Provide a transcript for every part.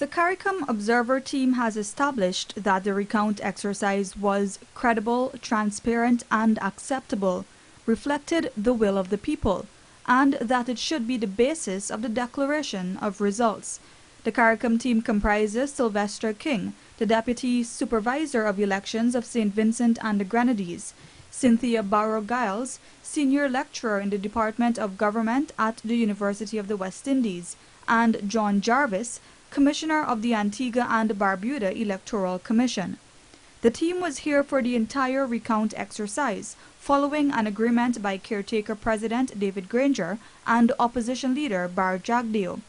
The Caricom Observer team has established that the recount exercise was credible, transparent and acceptable, reflected the will of the people, and that it should be the basis of the declaration of results. The Caricom team comprises Sylvester King, the Deputy Supervisor of Elections of St. Vincent and the Grenadines, Cynthia Barrow-Giles, Senior Lecturer in the Department of Government at the University of the West Indies, and John Jarvis, Commissioner of the Antigua and Barbuda Electoral Commission. The team was here for the entire recount exercise, following an agreement by caretaker President David Granger and opposition leader Bar Jagdeo.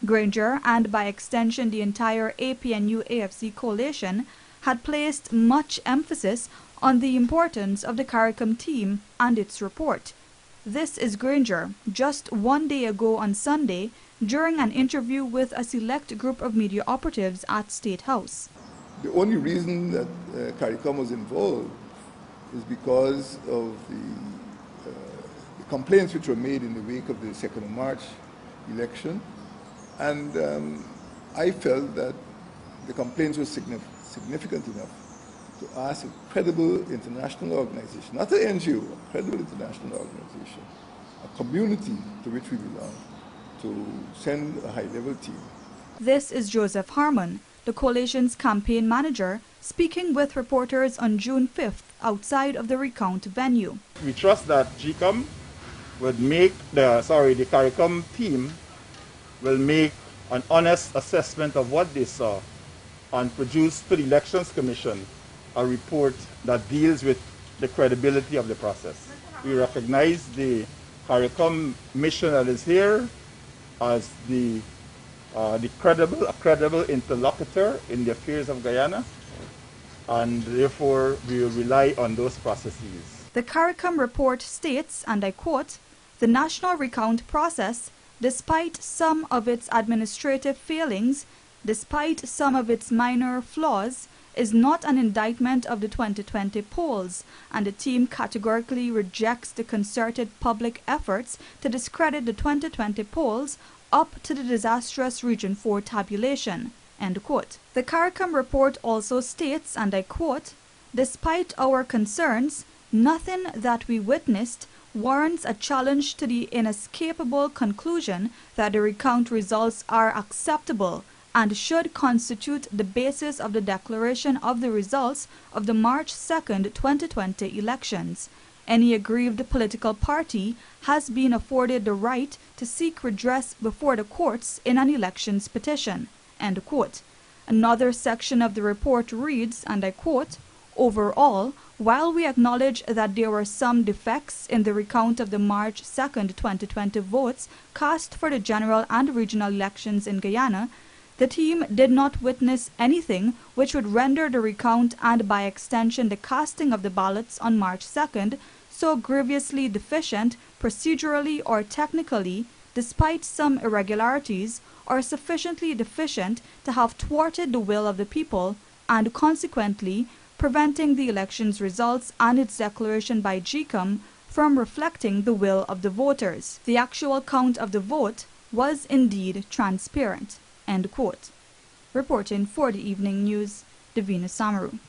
Granger, and by extension the entire APNU-AFC coalition, had placed much emphasis on the importance of the Caricom team and its report. This is Granger, just one day ago on Sunday, during an interview with a select group of media operatives at State House. The only reason that Caricom was involved is because of the complaints which were made in the wake of the 2nd of March election. And I felt that the complaints were significant enough to ask a credible international organization, not an NGO, a credible international organization, a community to which we belong, to send a high-level team. This is Joseph Harmon, the coalition's campaign manager, speaking with reporters on June 5th outside of the recount venue. We trust that GCOM would make the Caricom team will make an honest assessment of what they saw and produce to the Elections Commission a report that deals with the credibility of the process. We recognize the Caricom mission that is here as a credible interlocutor in the affairs of Guyana, and therefore we will rely on those processes. The Caricom report states, and I quote, "The national recount process, despite some of its administrative failings, despite some of its minor flaws, is not an indictment of the 2020 polls, and the team categorically rejects the concerted public efforts to discredit the 2020 polls up to the disastrous Region 4 tabulation." End quote. The Caricom report also states, and I quote, "Despite our concerns, nothing that we witnessed warrants a challenge to the inescapable conclusion that the recount results are acceptable and should constitute the basis of the declaration of the results of the March 2nd, 2020 elections. Any aggrieved political party has been afforded the right to seek redress before the courts in an elections petition." End quote. Another section of the report reads, and I quote, "Overall, while we acknowledge that there were some defects in the recount of the March 2nd, 2020 votes cast for the general and regional elections in Guyana, the team did not witness anything which would render the recount and by extension the casting of the ballots on March 2nd so grievously deficient procedurally or technically, despite some irregularities, or sufficiently deficient to have thwarted the will of the people and consequently preventing the election's results and its declaration by GCOM from reflecting the will of the voters. The actual count of the vote was indeed transparent." End quote. Reporting for the Evening News, Davina Samaru.